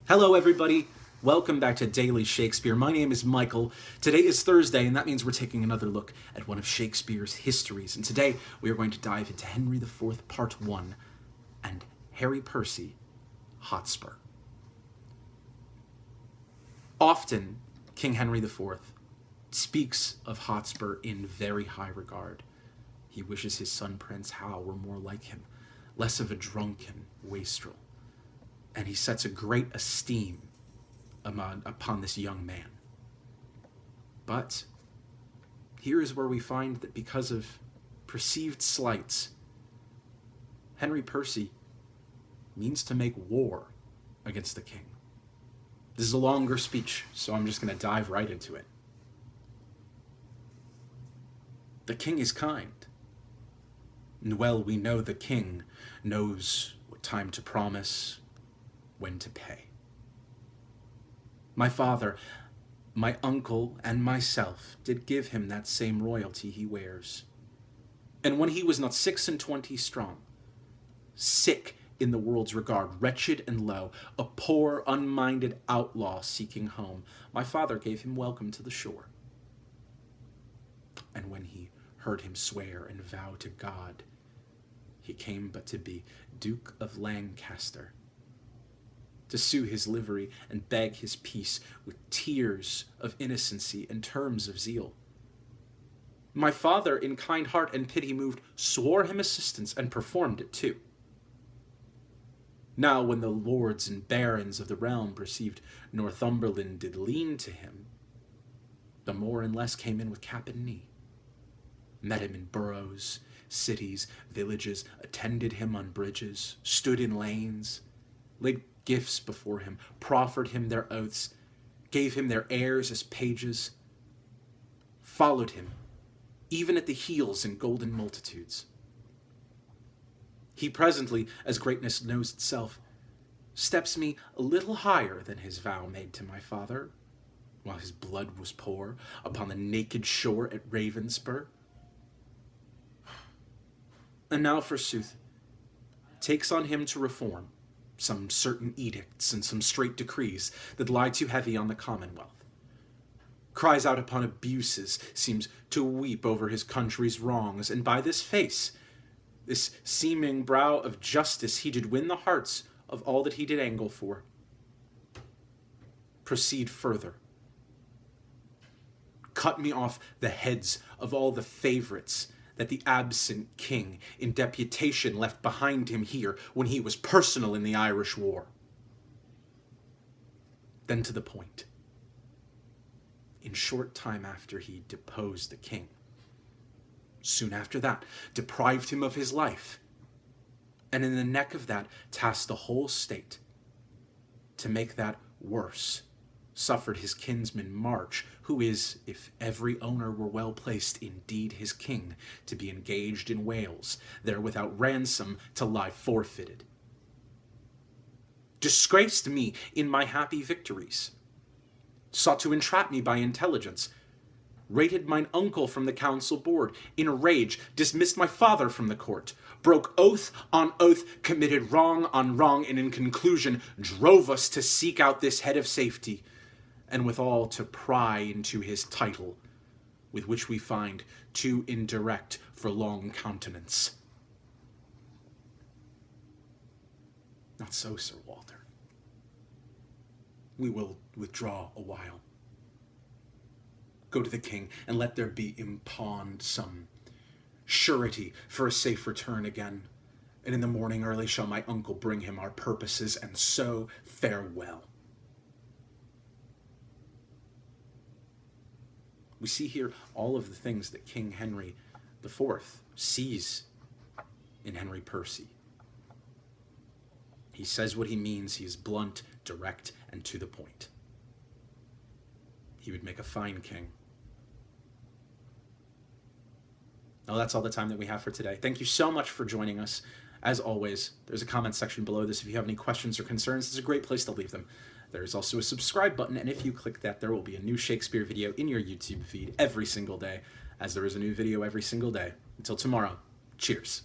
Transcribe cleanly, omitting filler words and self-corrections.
Hello, everybody. Welcome back to Daily Shakespeare. My name is Michael. Today is Thursday, and that means we're taking another look at one of Shakespeare's histories. And today we are going to dive into Henry IV, Part 1, and Henry Percy, Hotspur. Often, King Henry IV speaks of Hotspur in very high regard. He wishes his son Prince Hal were more like him, less of a drunken wastrel. And he sets a great esteem upon this young man. But here is where we find that because of perceived slights, Henry Percy means to make war against the king. This is a longer speech, so I'm just going to dive right into it. The king is kind, and well we know the king knows what time to promise, when to pay. My father, my uncle, and myself did give him that same royalty he wears. And when he was not 26 strong, sick in the world's regard, wretched and low, a poor, unminded outlaw seeking home, my father gave him welcome to the shore. And when he heard him swear and vow to God, he came but to be Duke of Lancaster, to sue his livery and beg his peace with tears of innocency and terms of zeal. My father, in kind heart and pity moved, swore him assistance and performed it too. Now when the lords and barons of the realm perceived Northumberland did lean to him, the more and less came in with cap and knee, met him in boroughs, cities, villages, attended him on bridges, stood in lanes, laid gifts before him, proffered him their oaths, gave him their heirs as pages, followed him, even at the heels in golden multitudes. He presently, as greatness knows itself, steps me a little higher than his vow made to my father, while his blood was pour upon the naked shore at Ravenspur. And now, forsooth, takes on him to reform some certain edicts and some strait decrees that lie too heavy on the commonwealth, cries out upon abuses, seems to weep over his country's wrongs, and by this face, this seeming brow of justice, he did win the hearts of all that he did angle for. Proceed further. Cut me off the heads of all the favorites that the absent king in deputation left behind him here when he was personal in the Irish War. Then to the point. In short time after he deposed the king, soon after that deprived him of his life, and in the neck of that tasked the whole state to make that worse, suffered his kinsman March, who is, if every owner were well placed, indeed his king, to be engaged in Wales, there without ransom to lie forfeited. Disgraced me in my happy victories, sought to entrap me by intelligence, rated mine uncle from the council board, in a rage dismissed my father from the court, broke oath on oath, committed wrong on wrong, and in conclusion drove us to seek out this head of safety, and withal to pry into his title, with which we find too indirect for long countenance. Not so, Sir Walter. We will withdraw a while. Go to the king, and let there be impawned some surety for a safe return again. And in the morning early shall my uncle bring him our purposes, and so farewell. We see here all of the things that King Henry IV sees in Henry Percy. He says what he means. He is blunt, direct, and to the point. He would make a fine king. Now that's all the time that we have for today. Thank you so much for joining us. As always, there's a comment section below this if you have any questions or concerns. It's a great place to leave them. There's also a subscribe button, and if you click that, there will be a new Shakespeare video in your YouTube feed every single day, as there is a new video every single day. Until tomorrow, cheers.